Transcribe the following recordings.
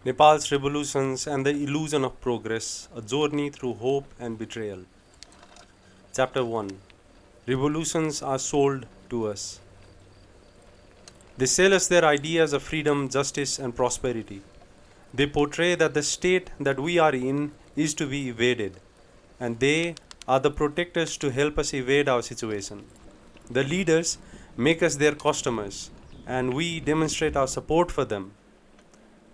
Nepal's Revolutions and the Illusion of Progress, a journey through hope and betrayal. Chapter 1. Revolutions are sold to us. They sell us their ideas of freedom, justice, and prosperity. They portray that the state that we are in is to be evaded, and they are the protectors to help us evade our situation. The leaders make us their customers, and we demonstrate our support for them.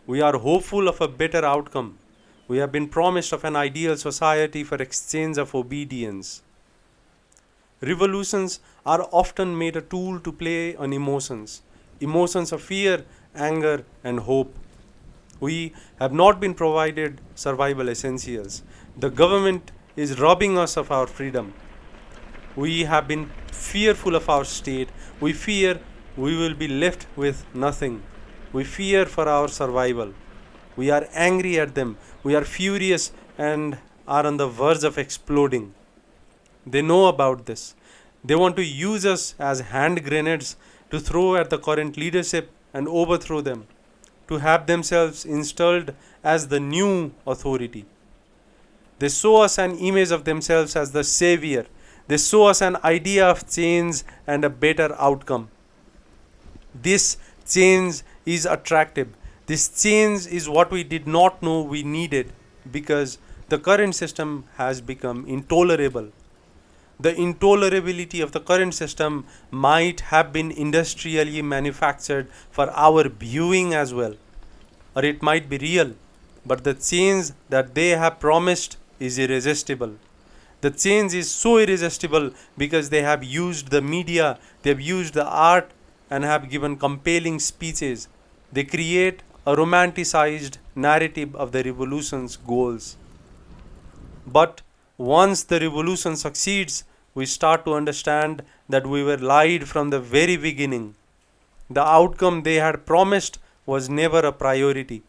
We are hopeful of a better outcome. We have been promised of an ideal society for exchange of obedience. Revolutions are often made a tool to play on emotions of fear, anger, and hope. We have not been provided survival essentials. The government is robbing us of our freedom. We have been fearful of our state. We fear we will be left with nothing. We fear for our survival. We are angry at them. We are furious and are on the verge of exploding. They know about this. They want to use us as hand grenades to throw at the current leadership and overthrow them, to have themselves installed as the new authority. They show us an image of themselves as the savior. They show us an idea of change and a better outcome. This change is attractive. This change is what we did not know we needed because the current system has become intolerable. The intolerability of the current system might have been industrially manufactured for our viewing as well, or it might be real, but the change that they have promised is irresistible. The change is so irresistible because they have used the media, they have used the art, and have given compelling speeches. They create a romanticized narrative of the revolution's goals. But once the revolution succeeds, we start to understand that we were lied from the very beginning. The outcome they had promised was never a priority.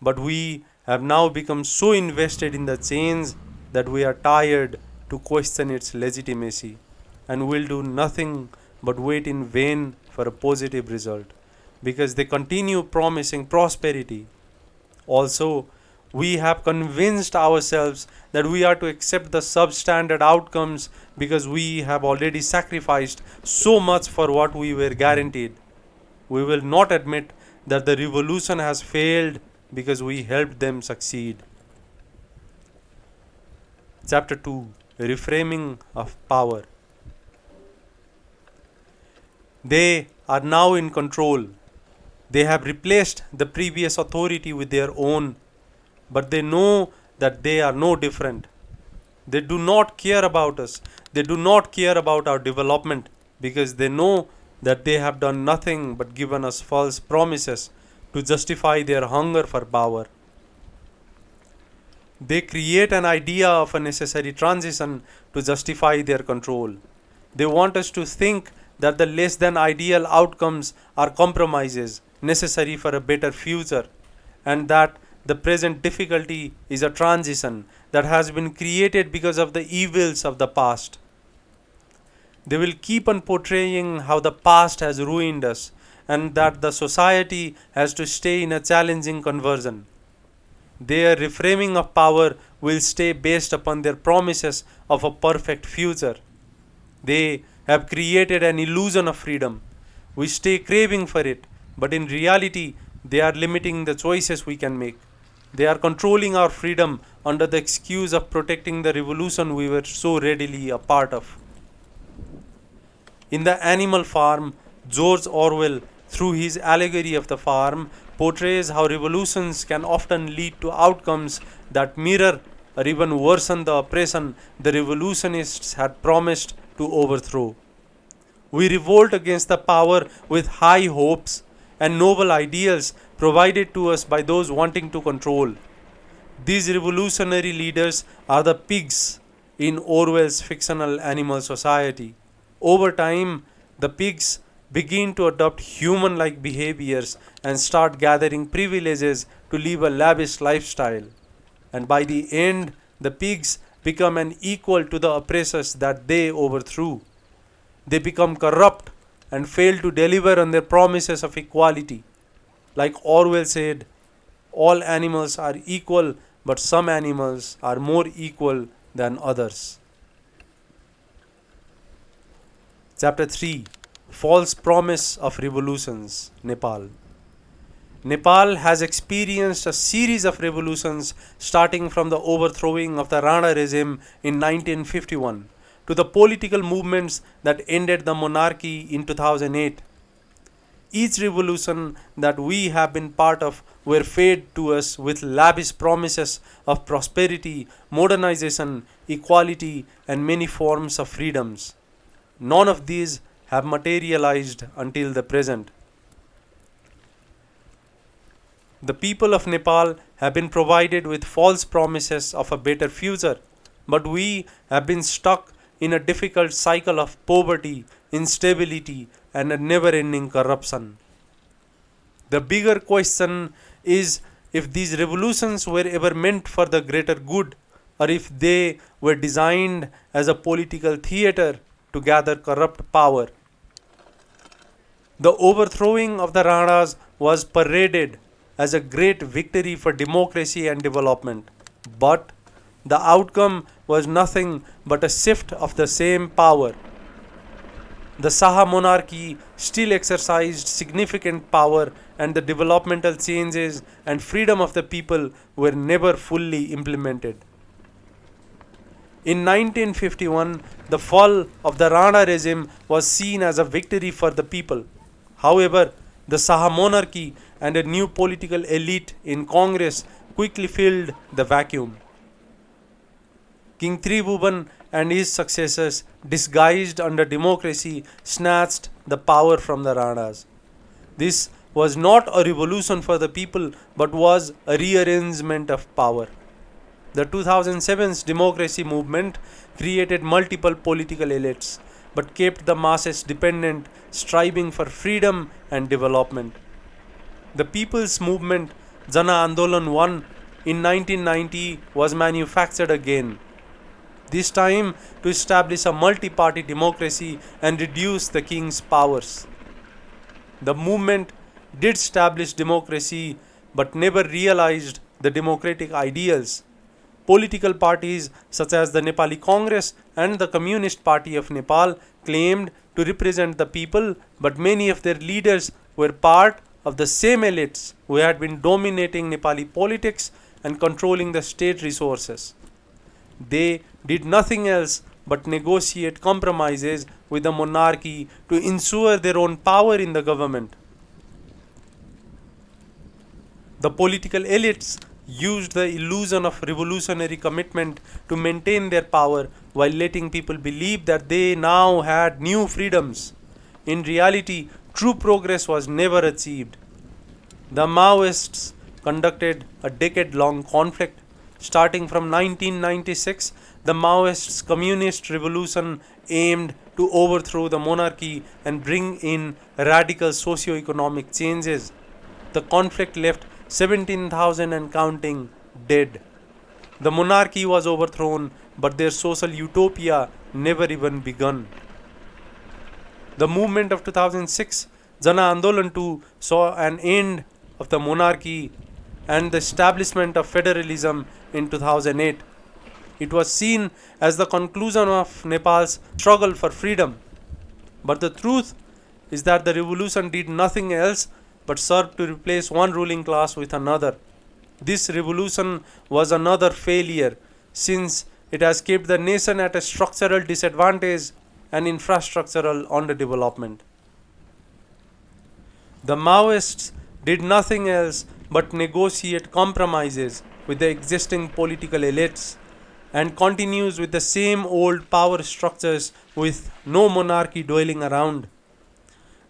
But we have now become so invested in the change that we are tired to question its legitimacy and will do nothing but wait in vain for a positive result because they continue promising prosperity. Also, we have convinced ourselves that we are to accept the substandard outcomes because we have already sacrificed so much for what we were guaranteed. We will not admit that the revolution has failed because we helped them succeed. Chapter 2. Reframing of Power. They are now in control. They have replaced the previous authority with their own, but they know that they are no different. They do not care about us. They do not care about our development because they know that they have done nothing but given us false promises to justify their hunger for power. They create an idea of a necessary transition to justify their control. They want us to think that the less than ideal outcomes are compromises necessary for a better future, and that the present difficulty is a transition that has been created because of the evils of the past. They will keep on portraying how the past has ruined us and that the society has to stay in a challenging conversion. Their reframing of power will stay based upon their promises of a perfect future. They have created an illusion of freedom. We stay craving for it, but in reality, they are limiting the choices we can make. They are controlling our freedom under the excuse of protecting the revolution we were so readily a part of. In The Animal Farm, George Orwell, through his allegory of the farm, portrays how revolutions can often lead to outcomes that mirror or even worsen the oppression the revolutionists had promised to overthrow. We revolt against the power with high hopes and noble ideals provided to us by those wanting to control. These revolutionary leaders are the pigs in Orwell's fictional animal society. Over time, the pigs begin to adopt human like behaviors and start gathering privileges to live a lavish lifestyle. And by the end, the pigs become an equal to the oppressors that they overthrew. They become corrupt and fail to deliver on their promises of equality. Like Orwell said, all animals are equal, but some animals are more equal than others. Chapter 3: False Promise of Revolutions, Nepal. Nepal has experienced a series of revolutions starting from the overthrowing of the Rana regime in 1951 to the political movements that ended the monarchy in 2008. Each revolution that we have been part of were fed to us with lavish promises of prosperity, modernization, equality, and many forms of freedoms. None of these have materialized until the present. The people of Nepal have been provided with false promises of a better future, but we have been stuck in a difficult cycle of poverty, instability, and a never ending corruption. The bigger question is if these revolutions were ever meant for the greater good, or if they were designed as a political theater to gather corrupt power. The overthrowing of the Ranas was paraded as a great victory for democracy and development, but the outcome was nothing but a shift of the same power. The Saha monarchy still exercised significant power, and the developmental changes and freedom of the people were never fully implemented. In 1951, the fall of the Rana regime was seen as a victory for the people. However, the Saha monarchy and a new political elite in Congress quickly filled the vacuum. King Tribhuvan and his successors, disguised under democracy, snatched the power from the Ranas. This was not a revolution for the people but was a rearrangement of power. The 2007's democracy movement created multiple political elites but kept the masses dependent, striving for freedom and development. The people's movement, Jana Andolan 1, in 1990 was manufactured again, this time to establish a multi-party democracy and reduce the king's powers. The movement did establish democracy but never realized the democratic ideals. Political parties such as the Nepali Congress and the Communist Party of Nepal claimed to represent the people, but many of their leaders were part of the same elites who had been dominating Nepali politics and controlling the state resources. They did nothing else but negotiate compromises with the monarchy to ensure their own power in the government. The political elites used the illusion of revolutionary commitment to maintain their power while letting people believe that they now had new freedoms. In reality, true progress was never achieved. The Maoists conducted a decade-long conflict. Starting from 1996, the Maoists' communist revolution aimed to overthrow the monarchy and bring in radical socio-economic changes. The conflict left 17,000 and counting dead. The monarchy was overthrown, but their social utopia never even begun. The movement of 2006, Jana Andolan 2, saw an end of the monarchy and the establishment of federalism in 2008. It was seen as the conclusion of Nepal's struggle for freedom. But the truth is that the revolution did nothing else but served to replace one ruling class with another. This revolution was another failure since it has kept the nation at a structural disadvantage and infrastructural underdevelopment. The Maoists did nothing else but negotiate compromises with the existing political elites and continues with the same old power structures with no monarchy dwelling around.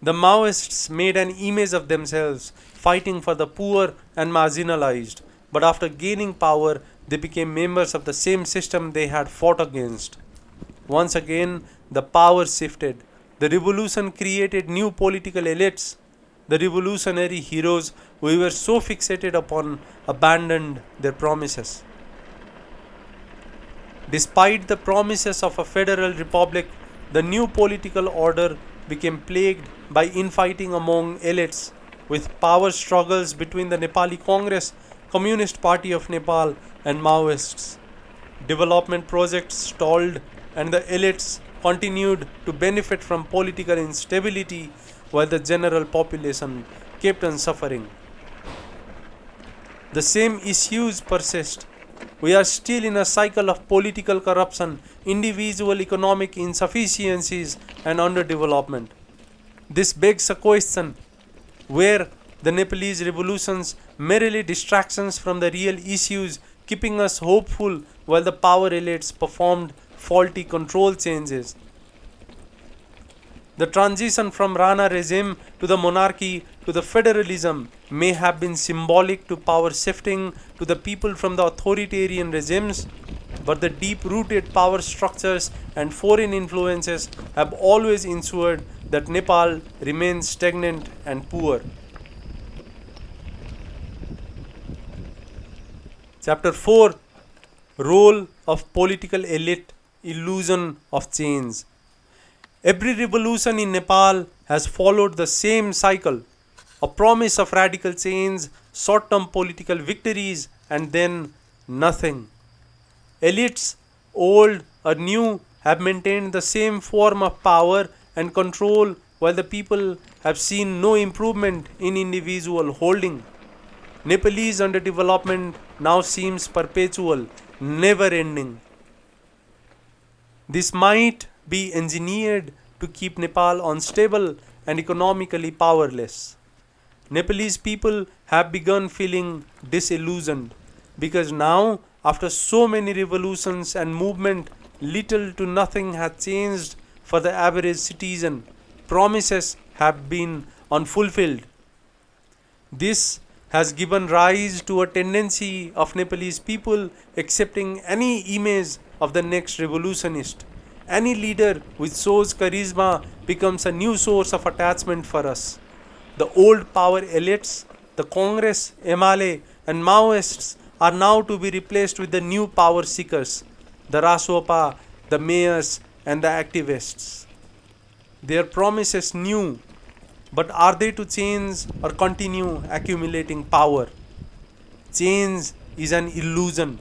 The Maoists made an image of themselves fighting for the poor and marginalized, but after gaining power, they became members of the same system they had fought against. Once again, the power shifted. The revolution created new political elites. The revolutionary heroes we were so fixated upon abandoned their promises. Despite the promises of a federal republic, the new political order became plagued by infighting among elites, with power struggles between the Nepali Congress Communist Party of Nepal, and Maoists. Development projects stalled, and the elites continued to benefit from political instability while the general population kept on suffering. The same issues persist. We are still in a cycle of political corruption, individual economic insufficiencies, and underdevelopment. This begs a question: where the Nepalese revolutions merely distractions from the real issues, keeping us hopeful while the power elites performed faulty control changes. The transition from Rana regime to the monarchy to the federalism may have been symbolic to power shifting to the people from the authoritarian regimes, but the deep rooted power structures and foreign influences have always ensured that Nepal remains stagnant and poor. Chapter 4: Role of Political Elite, Illusion of Change. Every revolution in Nepal has followed the same cycle: a promise of radical change, short term political victories, and then nothing. Elites, old or new, have maintained the same form of power and control while the people have seen no improvement in individual holding. Nepalese underdevelopment now seems perpetual, never ending. This might be engineered to keep Nepal unstable and economically powerless. Nepalese people have begun feeling disillusioned because now, after so many revolutions and movement, little to nothing has changed for the average citizen. Promises have been unfulfilled. This has given rise to a tendency of Nepalese people accepting any image of the next revolutionist. Any leader which shows charisma becomes a new source of attachment for us. The old power elites, the Congress, MLA, and Maoists are now to be replaced with the new power seekers, the Rasopa, the mayors, and the activists. Their promises new, but are they to change or continue accumulating power? Change is an illusion.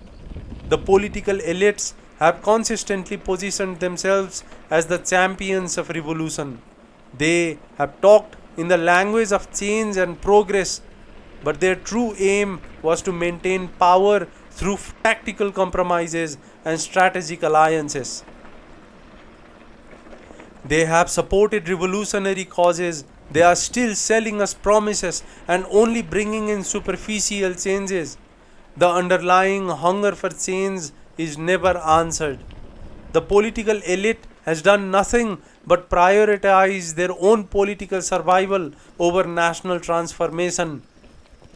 The political elites have consistently positioned themselves as the champions of revolution. They have talked in the language of change and progress, but their true aim was to maintain power through tactical compromises and strategic alliances. They have supported revolutionary causes. They are still selling us promises and only bringing in superficial changes. The underlying hunger for change is never answered. The political elite has done nothing but prioritize their own political survival over national transformation.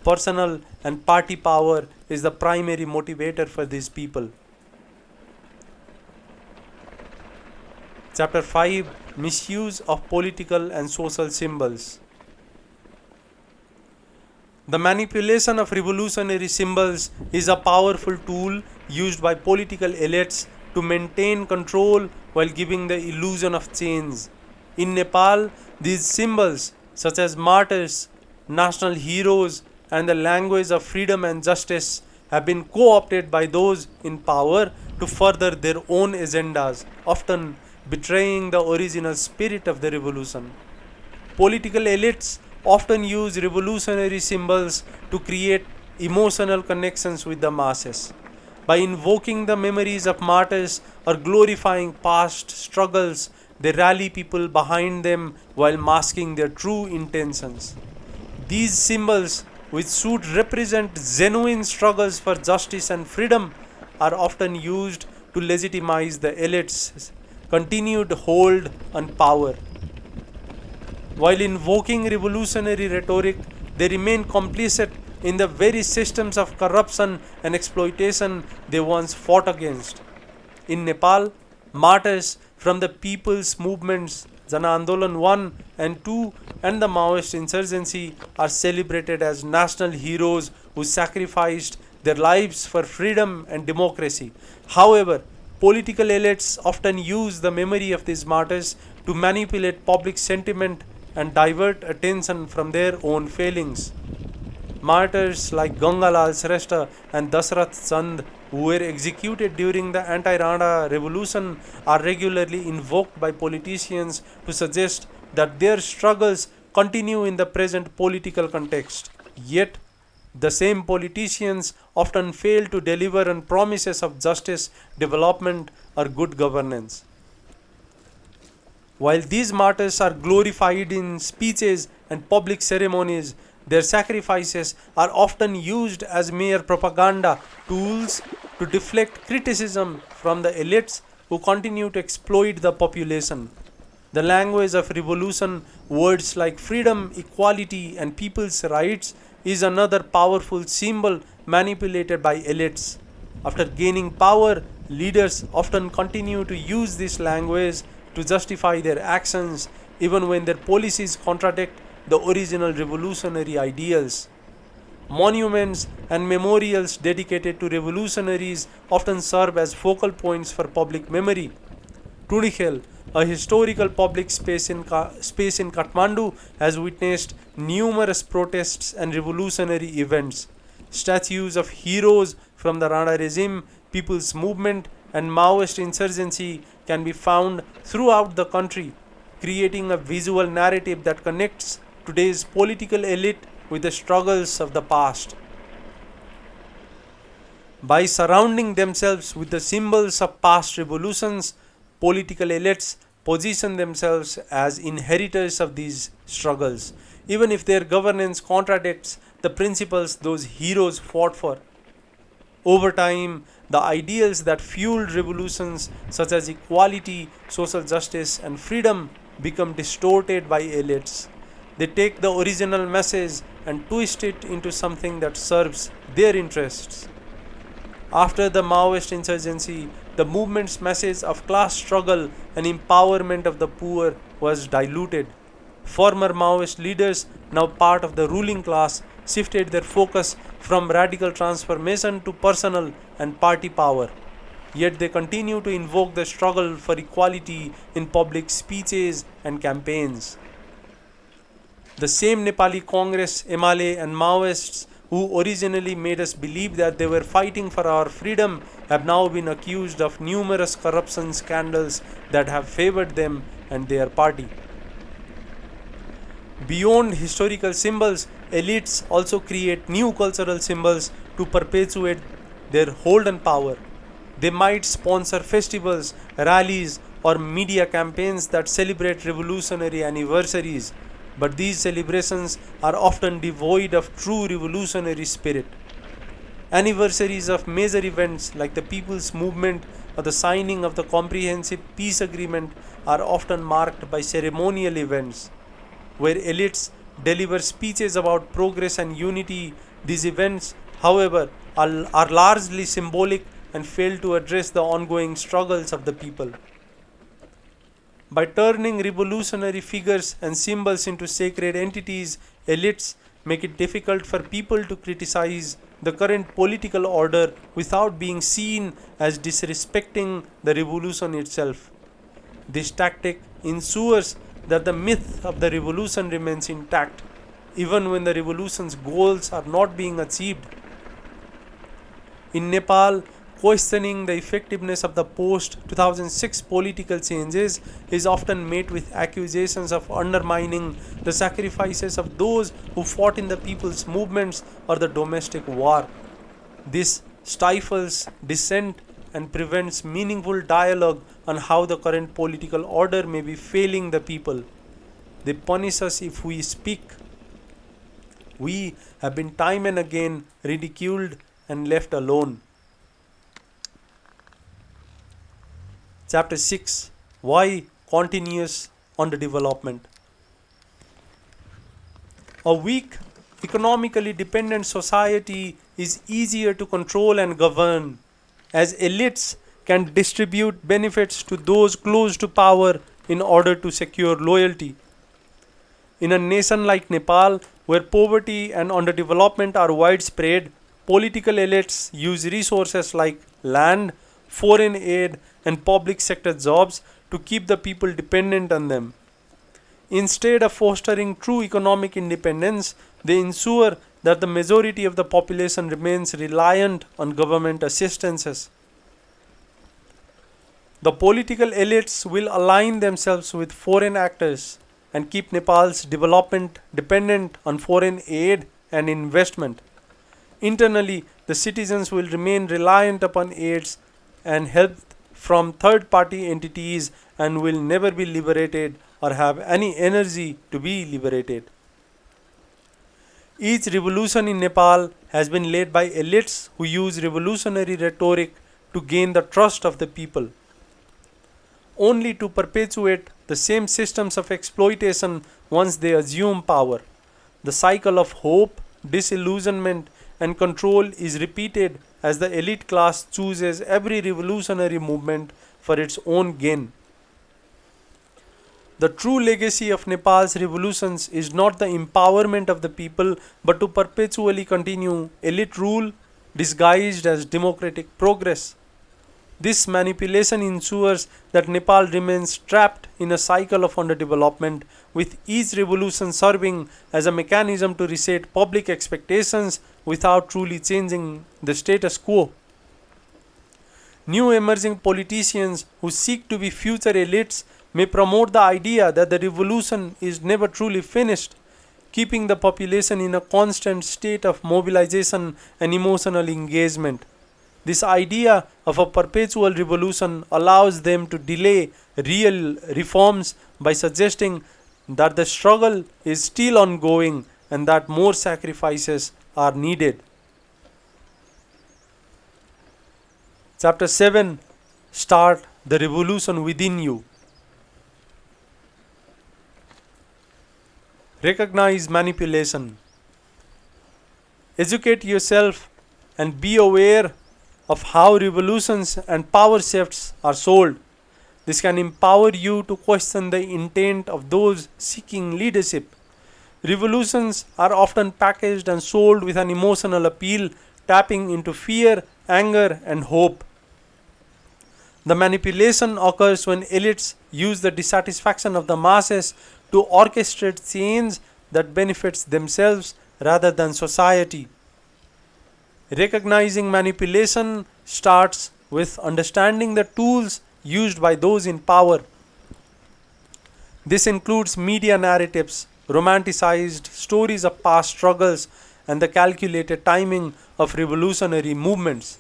Personal and party power is the primary motivator for these people. Chapter 5: Misuse of Political and Social Symbols. The manipulation of revolutionary symbols is a powerful tool used by political elites to maintain control while giving the illusion of change. In Nepal, these symbols, such as martyrs, national heroes, and the language of freedom and justice, have been co opted by those in power to further their own agendas, often betraying the original spirit of the revolution. Political elites often use revolutionary symbols to create emotional connections with the masses. By invoking the memories of martyrs or glorifying past struggles, they rally people behind them while masking their true intentions. These symbols, which should represent genuine struggles for justice and freedom, are often used to legitimize the elites' continued hold on power. While invoking revolutionary rhetoric, they remain complicit in the very systems of corruption and exploitation they once fought against. In Nepal, martyrs from the people's movements Jana Andolan 1 and 2 and the Maoist insurgency are celebrated as national heroes who sacrificed their lives for freedom and democracy. However, political elites often use the memory of these martyrs to manipulate public sentiment and divert attention from their own failings. Martyrs like Gangalal Sreshta and Dasrath Chand, who were executed during the anti-Rana revolution, are regularly invoked by politicians to suggest that their struggles continue in the present political context. Yet, the same politicians often fail to deliver on promises of justice, development, or good governance. While these martyrs are glorified in speeches and public ceremonies, their sacrifices are often used as mere propaganda tools to deflect criticism from the elites who continue to exploit the population. The language of revolution, words like freedom, equality, and people's rights, is another powerful symbol manipulated by elites. After gaining power, leaders often continue to use this language to justify their actions even when their policies contradict the original revolutionary ideals. Monuments and memorials dedicated to revolutionaries often serve as focal points for public memory. Tunikhel, a historical public space in Kathmandu, has witnessed numerous protests and revolutionary events. Statues of heroes from the Rana regime, people's movement, and Maoist insurgency can be found throughout the country, creating a visual narrative that connects today's political elite with the struggles of the past. By surrounding themselves with the symbols of past revolutions, political elites position themselves as inheritors of these struggles, even if their governance contradicts the principles those heroes fought for. Over time, the ideals that fueled revolutions such as equality, social justice, and freedom become distorted by elites. They take the original message and twist it into something that serves their interests. After the Maoist insurgency, the movement's message of class struggle and empowerment of the poor was diluted. Former Maoist leaders, now part of the ruling class, shifted their focus from radical transformation to personal and party power. Yet they continue to invoke the struggle for equality in public speeches and campaigns. The same Nepali Congress, MLA, and Maoists who originally made us believe that they were fighting for our freedom have now been accused of numerous corruption scandals that have favored them and their party. Beyond historical symbols, elites also create new cultural symbols to perpetuate their hold on power. They might sponsor festivals, rallies, or media campaigns that celebrate revolutionary anniversaries, but these celebrations are often devoid of true revolutionary spirit. Anniversaries of major events like the People's Movement or the signing of the Comprehensive Peace Agreement are often marked by ceremonial events where elites deliver speeches about progress and unity. These events, however, are largely symbolic and fail to address the ongoing struggles of the people. By turning revolutionary figures and symbols into sacred entities, elites make it difficult for people to criticize the current political order without being seen as disrespecting the revolution itself. This tactic ensures that the myth of the revolution remains intact, even when the revolution's goals are not being achieved. In Nepal, questioning the effectiveness of the post 2006 political changes is often met with accusations of undermining the sacrifices of those who fought in the people's movements or the domestic war. This stifles dissent and prevents meaningful dialogue on how the current political order may be failing the people. They punish us if we speak. We have been time and again ridiculed and left alone. Chapter 6: Why Continuous Underdevelopment. A weak, economically dependent society is easier to control and govern, as elites can distribute benefits to those close to power in order to secure loyalty. In a nation like Nepal, where poverty and underdevelopment are widespread, political elites use resources like land, foreign aid, and public sector jobs to keep the people dependent on them. Instead of fostering true economic independence, they ensure that the majority of the population remains reliant on government assistances. The political elites will align themselves with foreign actors and keep Nepal's development dependent on foreign aid and investment. Internally, the citizens will remain reliant upon aids and help from third party entities and will never be liberated or have any energy to be liberated. Each revolution in Nepal has been led by elites who use revolutionary rhetoric to gain the trust of the people, only to perpetuate the same systems of exploitation once they assume power. The cycle of hope, disillusionment, and control is repeated as the elite class chooses every revolutionary movement for its own gain. The true legacy of Nepal's revolutions is not the empowerment of the people but to perpetually continue elite rule disguised as democratic progress. This manipulation ensures that Nepal remains trapped in a cycle of underdevelopment, with each revolution serving as a mechanism to reset public expectations without truly changing the status quo. New emerging politicians who seek to be future elites may promote the idea that the revolution is never truly finished, keeping the population in a constant state of mobilization and emotional engagement. This idea of a perpetual revolution allows them to delay real reforms by suggesting that the struggle is still ongoing and that more sacrifices are needed. Chapter 7. Start the revolution within you. Recognize manipulation. Educate yourself and be aware of how revolutions and power shifts are sold. This can empower you to question the intent of those seeking leadership. Revolutions are often packaged and sold with an emotional appeal, tapping into fear, anger, and hope. The manipulation occurs when elites use the dissatisfaction of the masses to orchestrate change that benefits themselves rather than society. Recognizing manipulation starts with understanding the tools used by those in power. This includes media narratives, romanticized stories of past struggles, and the calculated timing of revolutionary movements.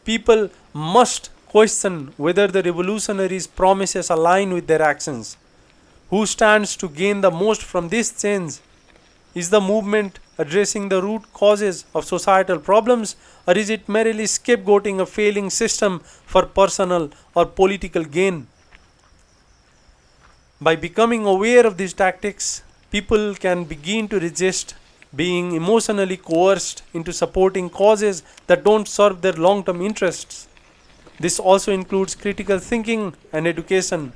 People must question whether the revolutionaries' promises align with their actions. Who stands to gain the most from this change? Is the movement addressing the root causes of societal problems, or is it merely scapegoating a failing system for personal or political gain? By becoming aware of these tactics, people can begin to resist being emotionally coerced into supporting causes that don't serve their long term interests. This also includes critical thinking and education,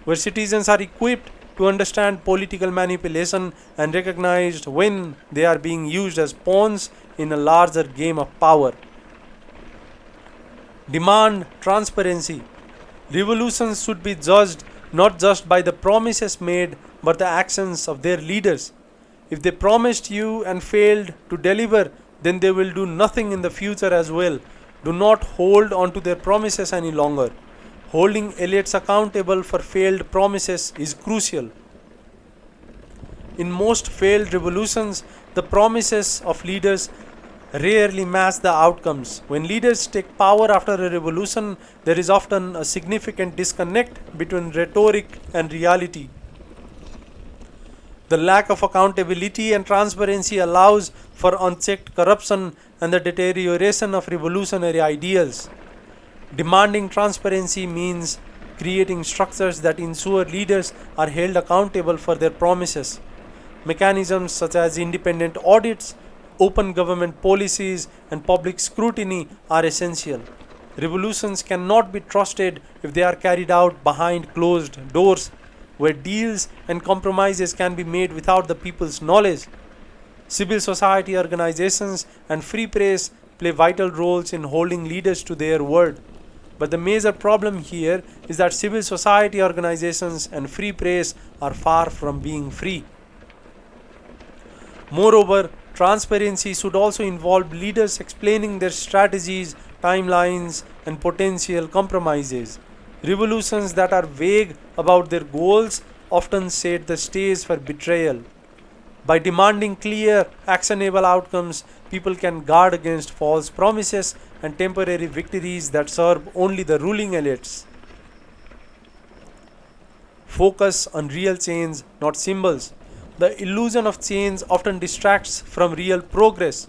where citizens are equipped to understand political manipulation and recognized when they are being used as pawns in a larger game of power. Demand transparency. Revolutions should be judged not just by the promises made but the actions of their leaders. If they promised you and failed to deliver, then they will do nothing in the future as well. Do not hold on to their promises any longer. Holding elites accountable for failed promises is crucial. In most failed revolutions, the promises of leaders rarely match the outcomes. When leaders take power after a revolution, there is often a significant disconnect between rhetoric and reality. The lack of accountability and transparency allows for unchecked corruption and the deterioration of revolutionary ideals. Demanding transparency means creating structures that ensure leaders are held accountable for their promises. Mechanisms such as independent audits, open government policies, and public scrutiny are essential. Revolutions cannot be trusted if they are carried out behind closed doors, where deals and compromises can be made without the people's knowledge. Civil society organizations and free press play vital roles in holding leaders to their word. But the major problem here is that civil society organizations and free press are far from being free. Moreover, Transparency should also involve leaders explaining their strategies, timelines, and potential compromises. Revolutions that are vague about their goals often set the stage for betrayal. By demanding clear, actionable outcomes, people can guard against false promises and temporary victories that serve only the ruling elites. Focus on real change, not symbols. The illusion of change often distracts from real progress.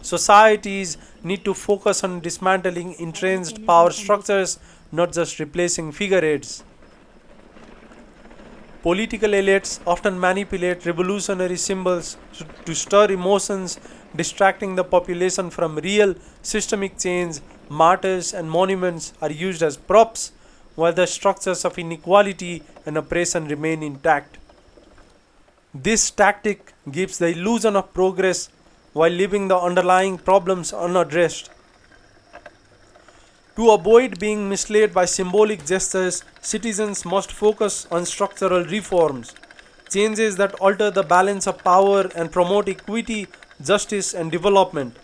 Societies need to focus on dismantling entrenched power structures, not just replacing figureheads. Political elites often manipulate revolutionary symbols to stir emotions, distracting the population from real systemic change. Martyrs and monuments are used as props, while the structures of inequality and oppression remain intact. This tactic gives the illusion of progress while leaving the underlying problems unaddressed. To avoid being misled by symbolic gestures, citizens must focus on structural reforms, changes that alter the balance of power and promote equity, justice, and development.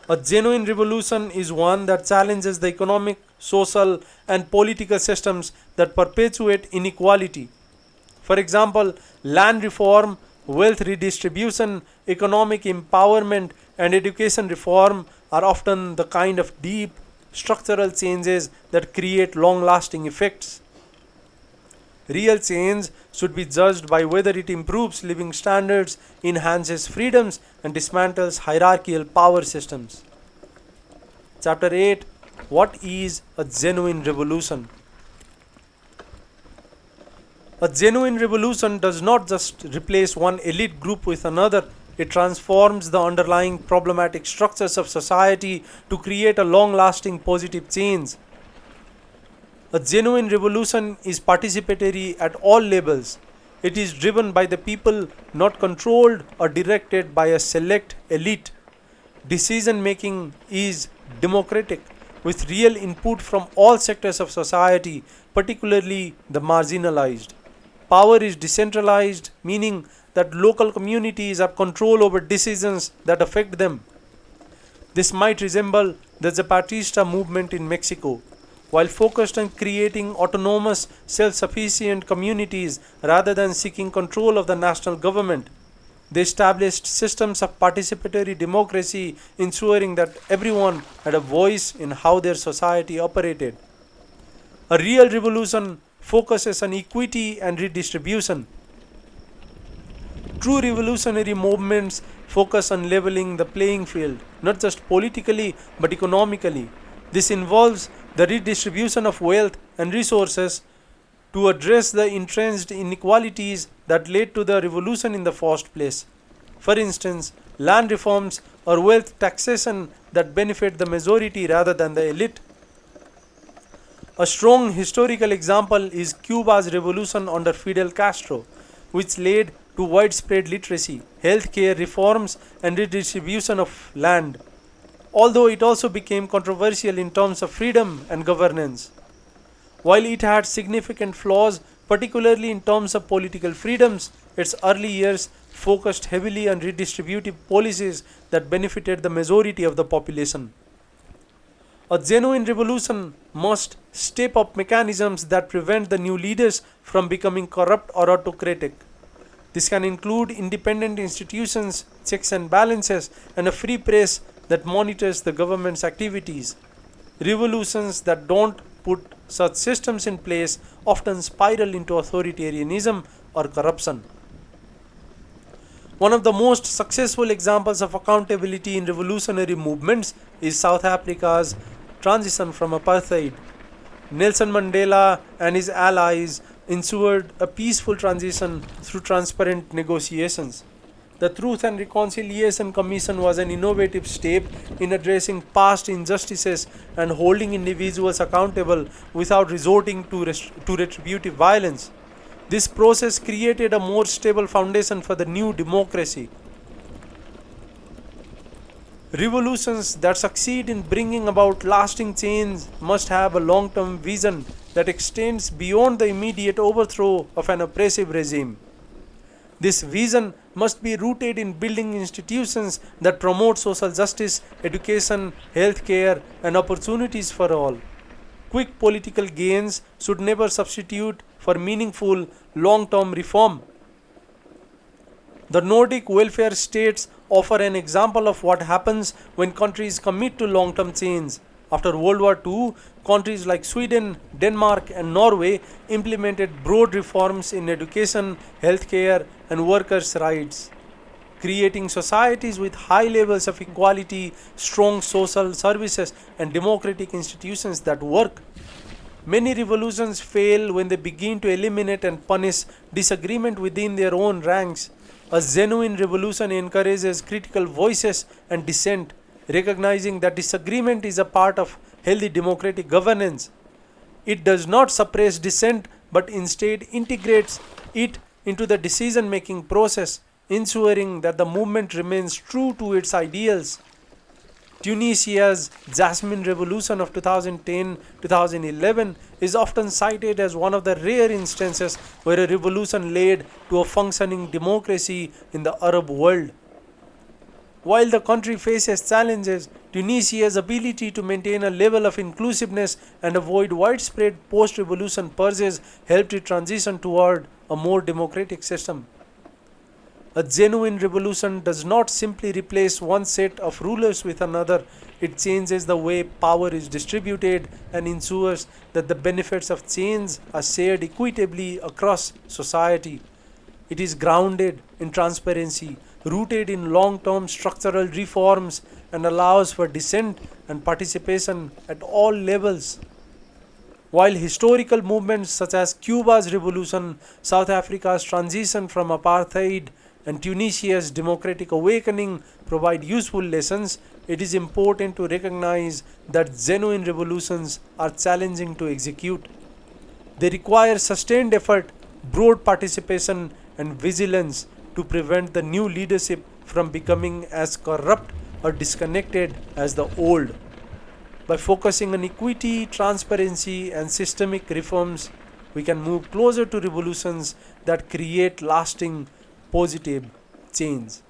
A genuine revolution is one that challenges the economic, social, and political systems that perpetuate inequality. For example, land reform, wealth redistribution, economic empowerment, and education reform are often the kind of deep structural changes that create long lasting effects. Real change should be judged by whether it improves living standards, enhances freedoms, and dismantles hierarchical power systems. Chapter 8. What is a genuine revolution? A genuine revolution does not just replace one elite group with another, it transforms the underlying problematic structures of society to create a long lasting positive change. A genuine revolution is participatory at all levels. It is driven by the people, not controlled or directed by a select elite. Decision making is democratic, with real input from all sectors of society, particularly the marginalized. Power is decentralized, meaning that local communities have control over decisions that affect them. This might resemble the Zapatista movement in Mexico. While focused on creating autonomous, self sufficient communities rather than seeking control of the national government, they established systems of participatory democracy, ensuring that everyone had a voice in how their society operated. A real revolution focuses on equity and redistribution. True revolutionary movements focus on leveling the playing field, not just politically but economically. This involves the redistribution of wealth and resources to address the entrenched inequalities that led to the revolution in the first place. For instance, land reforms or wealth taxation that benefit the majority rather than the elite. A strong historical example is Cuba's revolution under Fidel Castro, which led to widespread literacy, healthcare reforms, and redistribution of land, although it also became controversial in terms of freedom and governance. While it had significant flaws, particularly in terms of political freedoms, its early years focused heavily on redistributive policies that benefited the majority of the population. A genuine revolution must step up mechanisms that prevent the new leaders from becoming corrupt or autocratic. This can include independent institutions, checks and balances, and a free press that monitors the government's activities. Revolutions that don't put such systems in place often spiral into authoritarianism or corruption. One of the most successful examples of accountability in revolutionary movements is South Africa's transition from apartheid. Nelson Mandela and his allies ensured a peaceful transition through transparent negotiations. The Truth and Reconciliation Commission was an innovative step in addressing past injustices and holding individuals accountable without resorting to retributive violence. This process created a more stable foundation for the new democracy. Revolutions that succeed in bringing about lasting change must have a long term vision that extends beyond the immediate overthrow of an oppressive regime. This vision must be rooted in building institutions that promote social justice, education, healthcare, and opportunities for all. Quick political gains should never substitute for meaningful long term reform. The Nordic welfare states offer an example of what happens when countries commit to long term change. After World War II, countries like Sweden, Denmark, and Norway implemented broad reforms in education, healthcare, and workers' rights, creating societies with high levels of equality, strong social services, and democratic institutions that work. Many revolutions fail when they begin to eliminate and punish disagreement within their own ranks. A genuine revolution encourages critical voices and dissent, recognizing that disagreement is a part of healthy democratic governance. It does not suppress dissent but instead integrates it into the decision making process, ensuring that the movement remains true to its ideals. Tunisia's Jasmine Revolution of 2010-2011 is often cited as one of the rare instances where a revolution led to a functioning democracy in the Arab world. While the country faces challenges, Tunisia's ability to maintain a level of inclusiveness and avoid widespread post revolution purges helped it transition toward a more democratic system. A genuine revolution does not simply replace one set of rulers with another, it changes the way power is distributed and ensures that the benefits of change are shared equitably across society. It is grounded in transparency, rooted in long term structural reforms, and allows for dissent and participation at all levels. While historical movements such as Cuba's revolution, South Africa's transition from apartheid, and Tunisia's democratic awakening provide useful lessons, it is important to recognize that genuine revolutions are challenging to execute. They require sustained effort, broad participation, and vigilance to prevent the new leadership from becoming as corrupt or disconnected as the old. By focusing on equity, transparency, and systemic reforms, we can move closer to revolutions that create lasting positive change.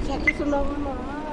Sakit sudah mana?